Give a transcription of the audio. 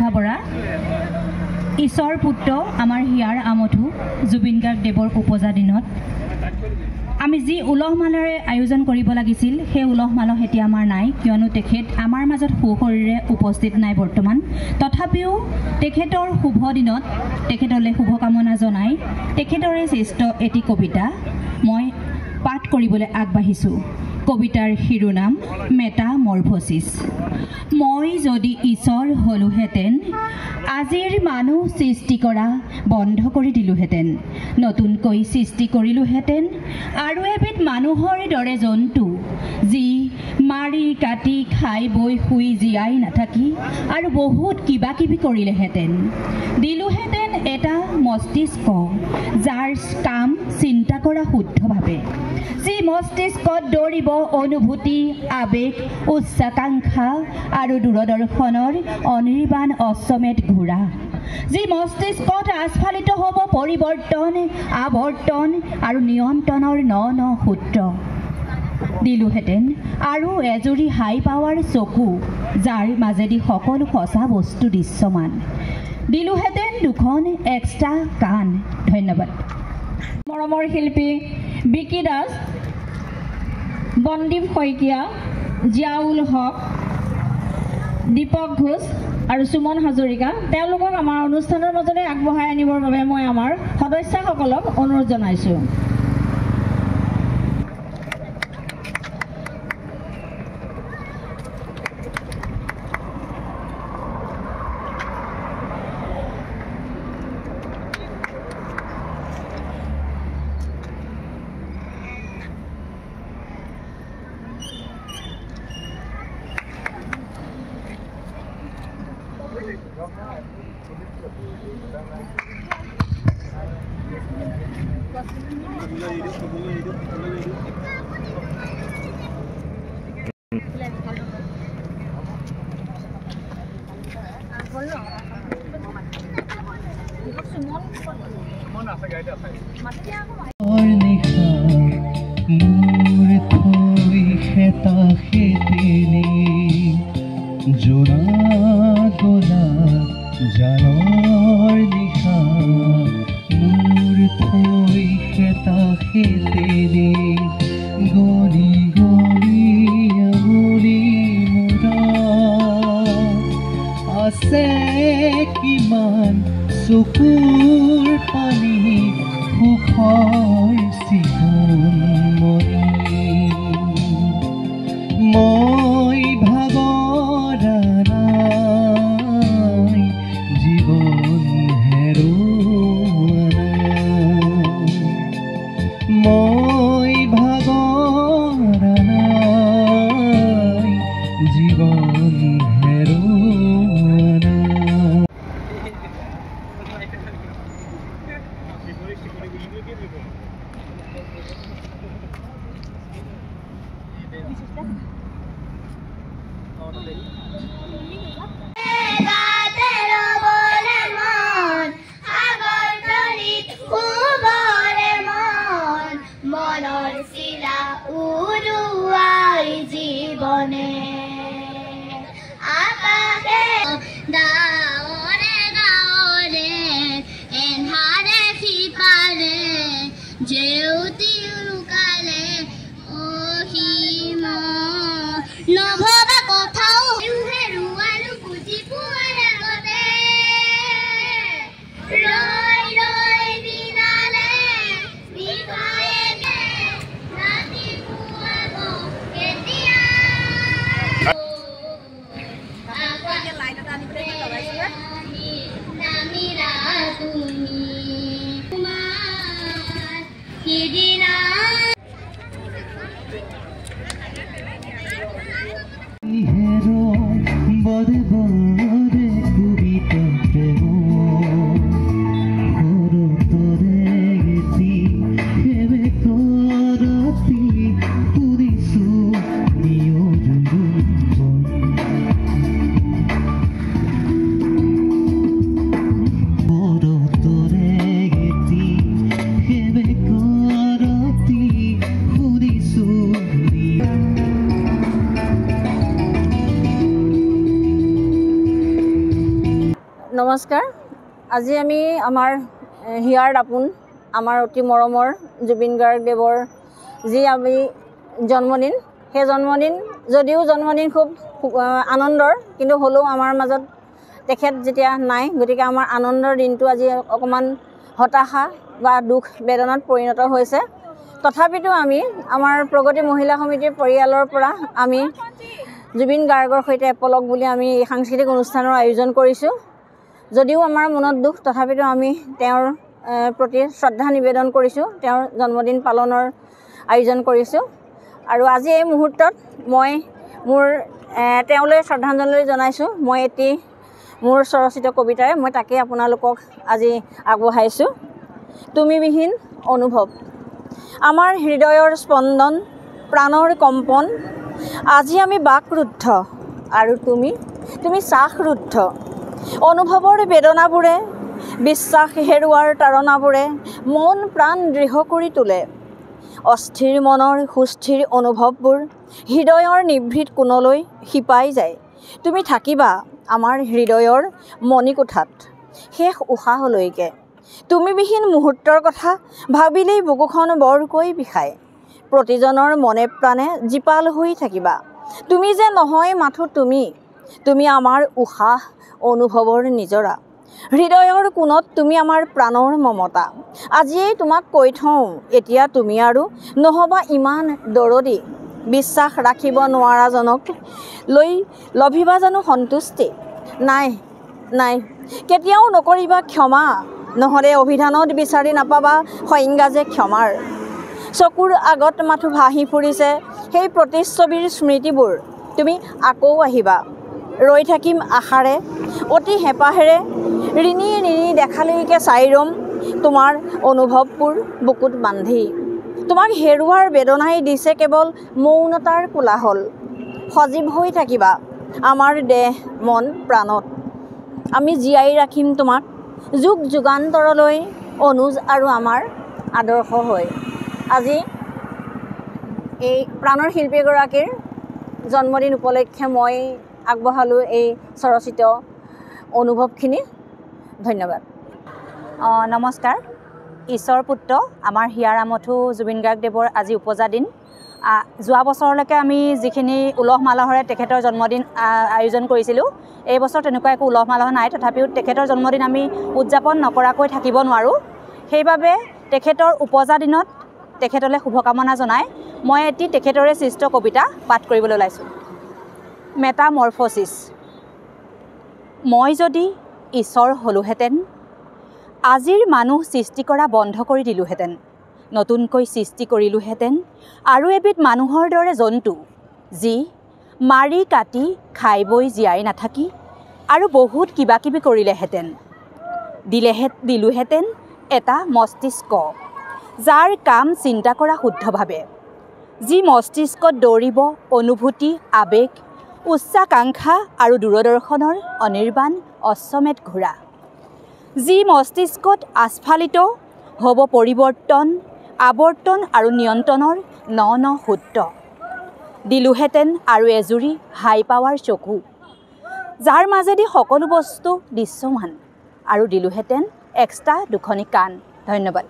ৰেখা বৰা ঈশ্বৰ পুত্ৰ আমাৰ হিয়াৰ আমঠু জুবিন গাৰ্গ দেৱৰ উপজা দিনত আমি যি উলহ মালৰে আয়োজন কৰিব লাগিছিল সেই উলহ মালহ এতিয়া আমাৰ নাই কিয়নো তেখেত আমাৰ মাজত সুশৰীৰে উপস্থিত নাই বৰ্তমান তথাপিও তেখেতৰ শুভ দিনত তেখেতলৈ শুভকামনা জনাই তেখেতৰে শ্ৰেষ্ঠ এটি কবিতা মই পাঠ কৰিবলৈ আগবাঢ়িছোঁ কবিতাৰ শিৰোনাম মেটামৰফচিছ মই যদি ঈশ্বৰ হলোহেঁতেন আজিৰ মানুহ সৃষ্টি কৰা বন্ধ কৰি দিলোহেঁতেন নতুনকৈ সৃষ্টি কৰিলোহেঁতেন আৰু এবিধ মানুহৰ দৰে জন্তু যি মাৰি কাটি খাই বৈ শুই জীয়াই নাথাকি আৰু বহুত কিবা কিবি কৰিলেহেঁতেন দিলোহেঁতেন এটা মস্তিষ্ক যাৰ কাম চিন্তা কৰা শুদ্ধভাৱে যি মস্তিষ্কত দৌৰিব অনুভূতি আবেগ উচ্চাকাংক্ষা আৰু দূৰদৰ্শনৰ অনিৰ্বাণ অশ্বমেধ ঘোঁৰা যি মস্তিষ্কত আস্ফালিত হ'ব পৰিৱৰ্তন আৱৰ্তন আৰু নিয়ন্ত্ৰণৰ ন ন সূত্ৰ দিলোহেঁতেন আৰু এজুৰি হাই পাৱাৰ চকু যাৰ মাজেদি সকলো সঁচা বস্তু দৃশ্যমান দিলোহেঁতেন দুখন এক্সট্ৰা কাণ ধন্যবাদ মৰমৰ শিল্পী বিকি দাস বন্দীপ শইকীয়া জিয়াউল হক দীপক ঘোষ আৰু সুমন হাজৰিকা তেওঁলোকক আমাৰ অনুষ্ঠানৰ মাজলৈ আগবঢ়াই আনিবৰ বাবে মই আমাৰ সদস্যসকলক অনুৰোধ জনাইছোঁ চকুৰ পানী সুখৰ চিকুণমণি মই ভাগৰা নাই জীৱন হেৰুৱা নাই মই ভাগৰা নাই জীৱন হেৰুৱা নাই নমস্কাৰ। আজি আমি আমাৰ হিয়াৰ দাপোন আমাৰ অতি মৰমৰ জুবিন গাৰ্গ দেৱৰ যি আমি জন্মদিন, সেই জন্মদিন যদিও জন্মদিন খুব আনন্দৰ, কিন্তু হ'লেও আমাৰ মাজত তেখেত যেতিয়া নাই, গতিকে আমাৰ আনন্দৰ দিনটো আজি অকণমান হতাশা বা দুখ বেদনাত পৰিণত হৈছে। তথাপিতো আমি আমাৰ প্ৰগতি মহিলা সমিতিৰ পৰিয়ালৰ পৰা আমি জুবিন গাৰ্গৰ সৈতে এপলগ বুলি আমি এই সাংস্কৃতিক অনুষ্ঠানৰ আয়োজন কৰিছোঁ। যদিও আমাৰ মনত দুখ, তথাপিতো আমি তেওঁৰ প্ৰতি শ্ৰদ্ধা নিবেদন কৰিছোঁ, তেওঁৰ জন্মদিন পালনৰ আয়োজন কৰিছোঁ। আৰু আজি এই মুহূৰ্তত মই তেওঁলৈ শ্ৰদ্ধাঞ্জলি জনাইছোঁ। মই এটি মোৰ স্বৰচিত কবিতাৰে মই তাকেই আপোনালোকক আজি আগবঢ়াইছোঁ। তুমিবিহীন অনুভৱ। আমাৰ হৃদয়ৰ স্পন্দন, প্ৰাণৰ কম্পন, আজি আমি বাকৰুদ্ধ আৰু তুমি শ্বাসৰুদ্ধ। অনুভৱৰ বেদনাবোৰে, বিশ্বাস হেৰুৱাৰ তাৰণাবোৰে মন প্ৰাণ দৃঢ় কৰি তোলে। অস্থিৰ মনৰ সুস্থিৰ অনুভৱবোৰ হৃদয়ৰ নিভৃত কোণলৈ শিপাই যায়। তুমি থাকিবা আমাৰ হৃদয়ৰ মণিকোঠাত শেষ উশাহলৈকে। তুমিবিহীন মুহূৰ্তৰ কথা ভাবিলেই বুকুখন বৰকৈ বিষায়। প্ৰতিজনৰ মনে প্ৰাণে জীপাল হৈ থাকিবা। তুমি যে নহয় মাথো তুমি আমাৰ উশাহ অনুভৱৰ নিজৰা। হৃদয়ৰ কোণত তুমি আমাৰ প্ৰাণৰ মমতা। আজিয়েই তোমাক কৈ থওঁ, এতিয়া তুমি আৰু নহ'বা ইমান দৰদী। বিশ্বাস ৰাখিব নোৱাৰাজনক লৈ লভিবা জানো সন্তুষ্টি? নাই, কেতিয়াও নকৰিবা ক্ষমা, নহ'লে অভিধানত বিচাৰি নাপাবা সংজ্ঞা যে ক্ষমাৰ। চকুৰ আগত মাথো ভাহি ফুৰিছে সেই প্ৰতিচ্ছবিৰ স্মৃতিবোৰ। তুমি আকৌ আহিবা, ৰৈ থাকিম আশাৰে, অতি হেঁপাহেৰে, ৰিণি দেখালৈকে চাই ৰ'ম তোমাৰ অনুভৱবোৰ বুকুত বান্ধি। তোমাক হেৰুৱাৰ বেদনাই দিছে কেৱল মৌনতাৰ কোলাহল। সজীৱ হৈ থাকিবা আমাৰ দেহ মন প্ৰাণত। আমি জীয়াই ৰাখিম তোমাক যুগ যুগান্তৰলৈ, অনুজ আৰু আমাৰ আদৰ্শ হৈ। আজি এই প্ৰাণৰ শিল্পীগৰাকীৰ জন্মদিন উপলক্ষে মই আগবঢ়ালোঁ এই স্বৰচিত অনুভৱখিনি। ধন্যবাদ। নমস্কাৰ। ঈশ্বৰ পুত্ৰ আমাৰ হিয়াৰ আমঠু জুবিন গাৰ্গ দেৱৰ আজি উপজা দিন। যোৱা বছৰলৈকে আমি যিখিনি উলহ মালহেৰে তেখেতৰ জন্মদিন আয়োজন কৰিছিলোঁ, এই বছৰ তেনেকুৱা একো উলহ মালহ নাই। তথাপিও তেখেতৰ জন্মদিন আমি উদযাপন নকৰাকৈ থাকিব নোৱাৰোঁ। সেইবাবে তেখেতৰ উপজা দিনত তেখেতলৈ শুভকামনা জনাই মই এটি তেখেতৰে সৃষ্ট কবিতা পাঠ কৰিবলৈ ওলাইছোঁ। মেটামৰফচিছ। মই যদি ঈশ্বৰ হ'লোহেঁতেন, আজিৰ মানুহ সৃষ্টি কৰা বন্ধ কৰি দিলোঁহেঁতেন। নতুনকৈ সৃষ্টি কৰিলোঁহেঁতেন আৰু এবিধ মানুহৰ দৰে জন্তু, যি মাৰি কাটি খাই বৈ জীয়াই নাথাকি আৰু বহুত কিবা কিবি কৰিলেহেঁতেন। দিলোঁহেঁতেন এটা মস্তিষ্ক, যাৰ কাম চিন্তা কৰা শুদ্ধভাৱে, যি মস্তিষ্কত দৌৰিব অনুভূতি, আৱেগ, উচ্চাকাংক্ষা আৰু দূৰদৰ্শনৰ অনিৰ্বাণ অশ্বমেধ ঘোঁৰা, যি মস্তিষ্কত আস্ফালিত হ'ব পৰিৱৰ্তন, আৱৰ্তন আৰু নিয়ন্ত্ৰণৰ ন সূত্ৰ। দিলোঁহেঁতেন আৰু এজুৰি হাই পাৱাৰ চকু, যাৰ মাজেদি সকলো বস্তু দৃশ্যমান, আৰু দিলোঁহেঁতেন এক্সট্ৰা দুখনি কাণ। ধন্যবাদ।